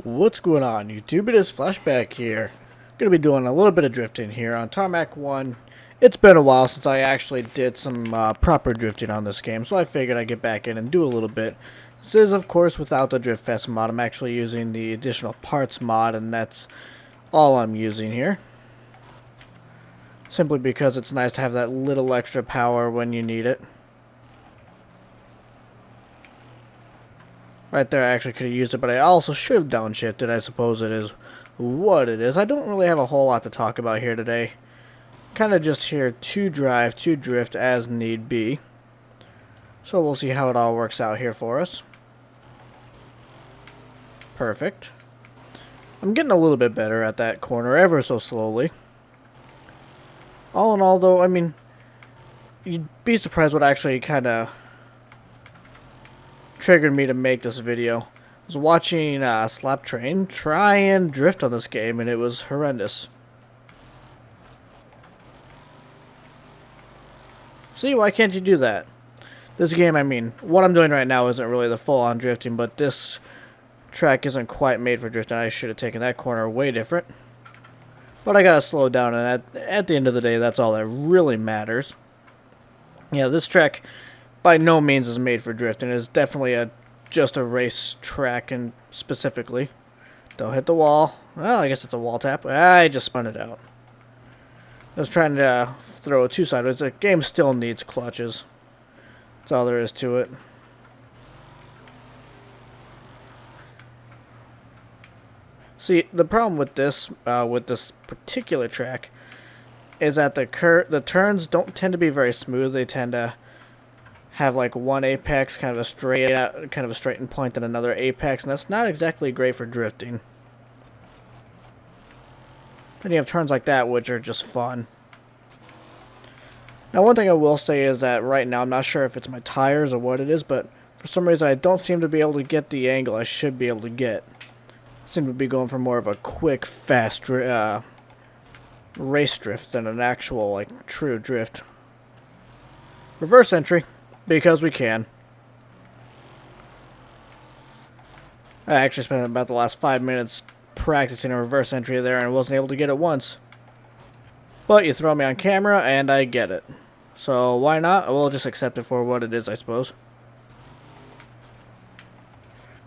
What's going on, YouTube? It is Flashback here. Gonna be doing a little bit of drifting here on Tarmac 1. It's been a while since I actually did some proper drifting on this game, so I figured I'd get back in and do a little bit. This is, of course, without the Wreckfest mod. I'm actually using the additional parts mod, and that's all I'm using here. Simply because it's nice to have that little extra power when you need it. Right there, I actually could have used it, but I also should have downshifted. I suppose it is what it is. I don't really have a whole lot to talk about here today. Kind of just here to drive, to drift as need be. So we'll see how it all works out here for us. Perfect. I'm getting a little bit better at that corner, ever so slowly. All in all, though, I mean, you'd be surprised what actually kind of triggered me to make this video. I was watching Slap Train try and drift on this game, and it was horrendous. See, why can't you do that? This game, I mean, what I'm doing right now isn't really the full-on drifting, but this track isn't quite made for drifting. I should have taken that corner way different. But I gotta slow down, and at the end of the day, that's all that really matters. Yeah, this track by no means is made for drifting. It's definitely just a race track, and specifically. Don't hit the wall. Well, I guess it's a wall tap. I just spun it out. I was trying to throw it two sideways. The game still needs clutches. That's all there is to it. See, the problem with this particular track is that the turns don't tend to be very smooth. They tend to have like one apex, kind of a straightened point, and another apex, and that's not exactly great for drifting. Then you have turns like that, which are just fun. Now, one thing I will say is that right now, I'm not sure if it's my tires or what it is, but for some reason I don't seem to be able to get the angle I should be able to get. I seem to be going for more of a quick, fast race drift than an actual, like, true drift. Reverse entry, because we can. I actually spent about the last 5 minutes practicing a reverse entry there, and I wasn't able to get it once. But you throw me on camera, and I get it. So why not? We'll just accept it for what it is, I suppose.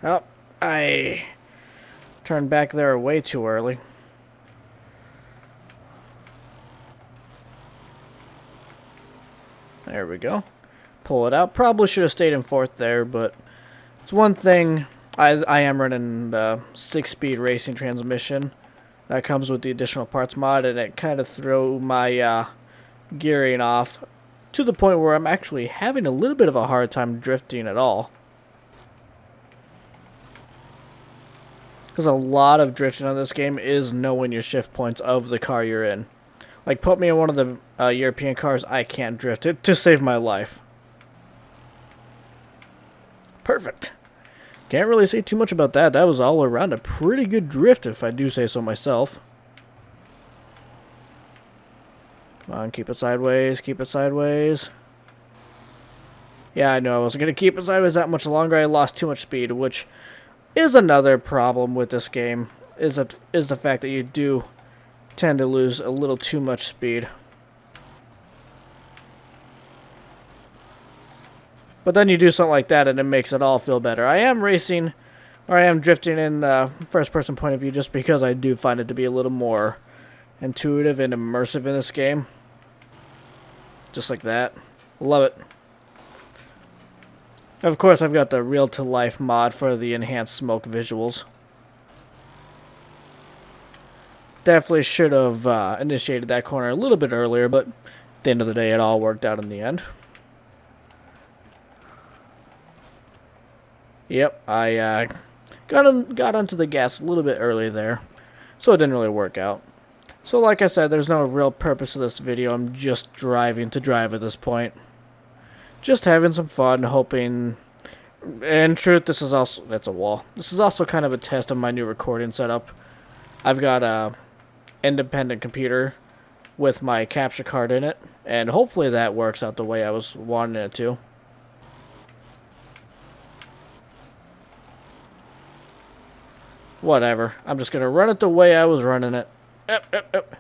Well, I turned back there way too early. There we go. Pull it out. Probably should have stayed in fourth there, but it's one thing. I am running the 6-speed racing transmission that comes with the additional parts mod, and it kind of threw my gearing off to the point where I'm actually having a little bit of a hard time drifting at all. Because a lot of drifting on this game is knowing your shift points of the car you're in. Like, put me in one of the European cars, I can't drift it to save my life. Perfect. Can't really say too much about that. That was all around a pretty good drift, if I do say so myself. Come on, keep it sideways, keep it sideways. Yeah, I know, I wasn't going to keep it sideways that much longer. I lost too much speed, which is another problem with this game, is the fact that you do tend to lose a little too much speed. But then you do something like that and it makes it all feel better. I am racing, or I am drifting in the first-person point of view just because I do find it to be a little more intuitive and immersive in this game. Just like that. Love it. Of course, I've got the real-to-life mod for the enhanced smoke visuals. Definitely should have initiated that corner a little bit earlier, but at the end of the day, it all worked out in the end. Yep, I got onto the gas a little bit early there, so it didn't really work out. So like I said, there's no real purpose to this video. I'm just driving to drive at this point. Just having some fun, hoping. In truth, this is also, that's a wall. This is also kind of a test of my new recording setup. I've got a independent computer with my capture card in it, and hopefully that works out the way I was wanting it to. Whatever. I'm just going to run it the way I was running it. Yep, yep, yep.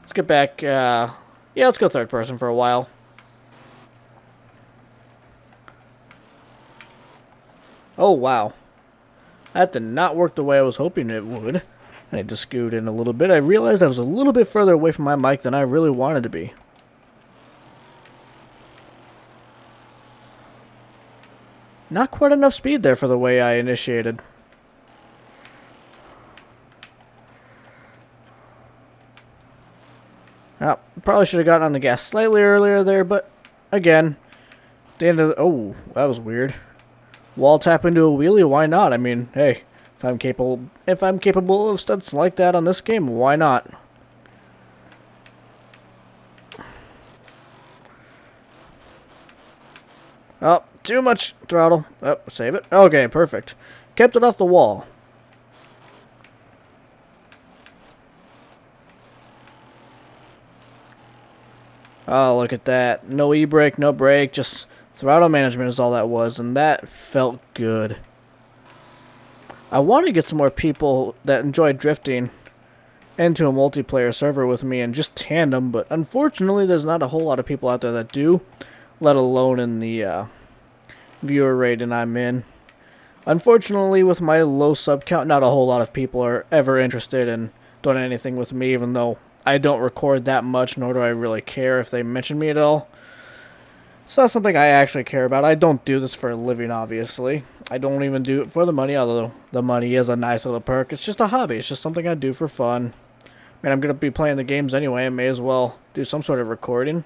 Let's get back. Yeah, let's go third person for a while. Oh, wow. That did not work the way I was hoping it would. I need to scoot in a little bit. I realized I was a little bit further away from my mic than I really wanted to be. Not quite enough speed there for the way I initiated. Oh, probably should have gotten on the gas slightly earlier there, but again, at the end of the... Oh, that was weird. Wall tap into a wheelie, why not? I mean, hey, if I'm capable of stunts like that on this game, why not? Oh, too much throttle. Oh, save it. Okay, perfect. Kept it off the wall. Oh, look at that. No e-brake, no brake, just throttle management is all that was, and that felt good. I want to get some more people that enjoy drifting into a multiplayer server with me and just tandem, but unfortunately there's not a whole lot of people out there that do, let alone in the viewer rating I'm in. Unfortunately, with my low sub count, not a whole lot of people are ever interested in doing anything with me, even though I don't record that much, nor do I really care if they mention me at all. It's not something I actually care about. I don't do this for a living, obviously. I don't even do it for the money, although the money is a nice little perk. It's just a hobby. It's just something I do for fun. I mean, I'm going to be playing the games anyway. I may as well do some sort of recording.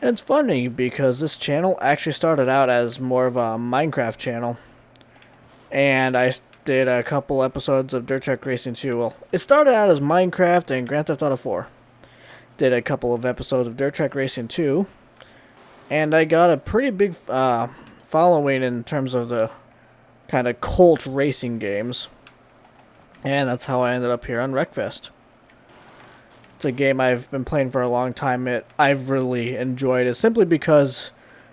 And it's funny because this channel actually started out as more of a Minecraft channel. And I did a couple episodes of Dirt Track Racing 2. Well, it started out as Minecraft and Grand Theft Auto 4. Did a couple of episodes of Dirt Track Racing 2. And I got a pretty big following in terms of the kind of cult racing games. And that's how I ended up here on Wreckfest. It's a game I've been playing for a long time. I've really enjoyed it simply because,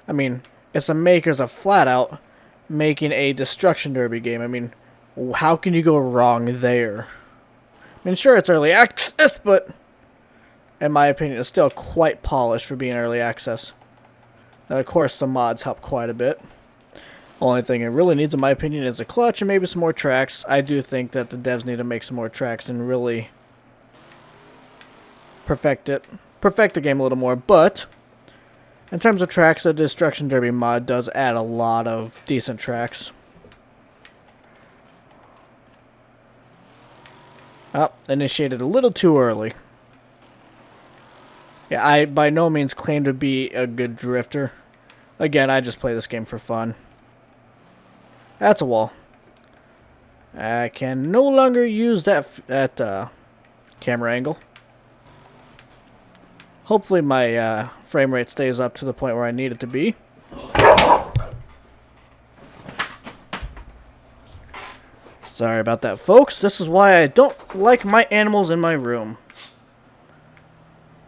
I mean, it's the makers of flat out making a destruction derby game. I mean, how can you go wrong there? I mean, sure, it's early access, but in my opinion, it's still quite polished for being early access. Now, of course, the mods help quite a bit. Only thing it really needs, in my opinion, is a clutch and maybe some more tracks. I do think that the devs need to make some more tracks and really perfect the game a little more. But in terms of tracks, the Destruction Derby mod does add a lot of decent tracks. Oh, initiated a little too early. Yeah, I by no means claim to be a good drifter. Again, I just play this game for fun. That's a wall. I can no longer use that camera angle. Hopefully my frame rate stays up to the point where I need it to be. Sorry about that, folks. This is why I don't like my animals in my room.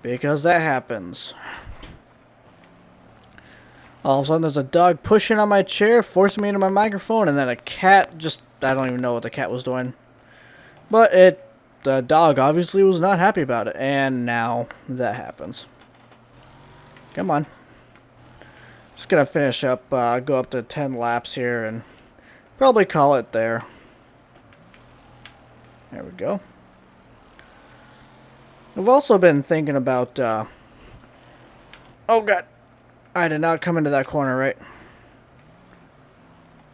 Because that happens. All of a sudden there's a dog pushing on my chair, forcing me into my microphone, and then a cat just... I don't even know what the cat was doing. But the dog obviously was not happy about it, and now that happens. Come on. Just gonna finish up, go up to 10 laps here, and probably call it there. There we go. I've also been thinking about, oh god, I did not come into that corner right.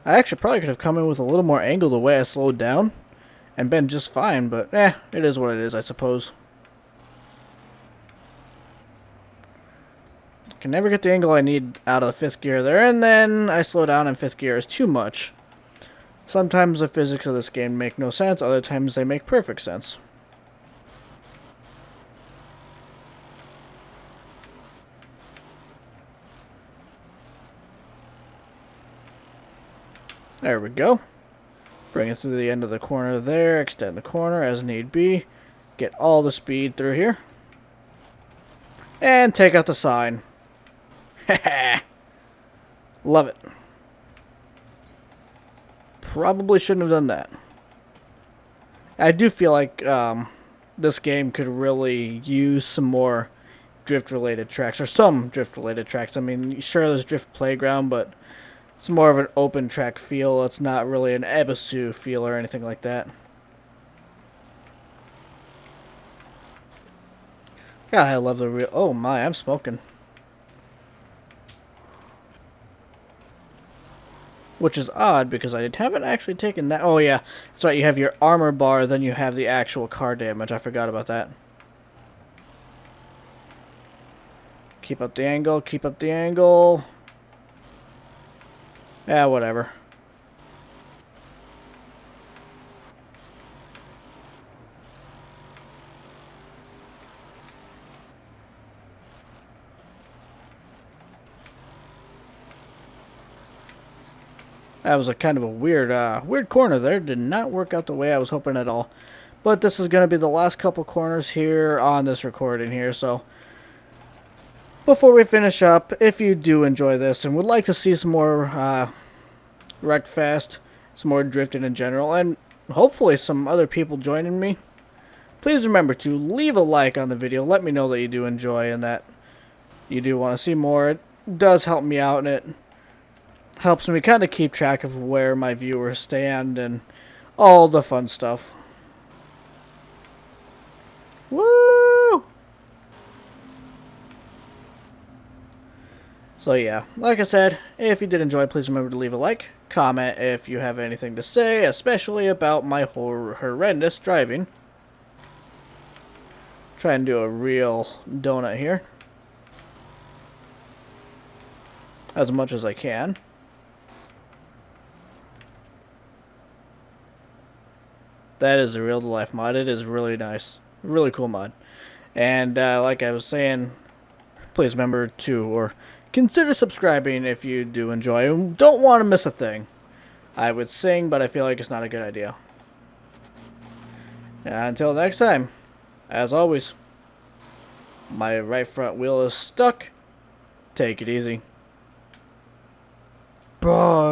I actually probably could have come in with a little more angle the way I slowed down and been just fine, but it is what it is, I suppose. Can never get the angle I need out of the 5th gear there, and then I slow down in 5th gear is too much. Sometimes the physics of this game make no sense, other times they make perfect sense. There we go. Bring it through the end of the corner there, extend the corner as need be, get all the speed through here, and take out the sign. Love it. Probably shouldn't have done that. I do feel like this game could really use some more drift-related tracks, or some drift-related tracks. I mean, sure, there's Drift Playground, but it's more of an open track feel. It's not really an Ebisu feel or anything like that. God, I love the real... Oh my, I'm smoking. Which is odd, because I haven't actually taken that... Oh yeah, that's right, you have your armor bar, then you have the actual car damage. I forgot about that. Keep up the angle, keep up the angle. Yeah, whatever. That was a kind of a weird corner there. Did not work out the way I was hoping at all. But this is going to be the last couple corners here on this recording here. So before we finish up, if you do enjoy this and would like to see some more Wreckfest, some more drifting in general, and hopefully some other people joining me, please remember to leave a like on the video. Let me know that you do enjoy and that you do want to see more. It does help me out, and it helps me kind of keep track of where my viewers stand and all the fun stuff. Woo! So yeah, like I said, if you did enjoy, please remember to leave a like. Comment if you have anything to say, especially about my horrendous driving. Try and do a real donut here. As much as I can. That is a real-to-life mod. It is really nice. Really cool mod. And like I was saying, please remember to, or consider subscribing if you do enjoy and don't want to miss a thing. I would sing, but I feel like it's not a good idea. Until next time, as always, my right front wheel is stuck. Take it easy. Bye.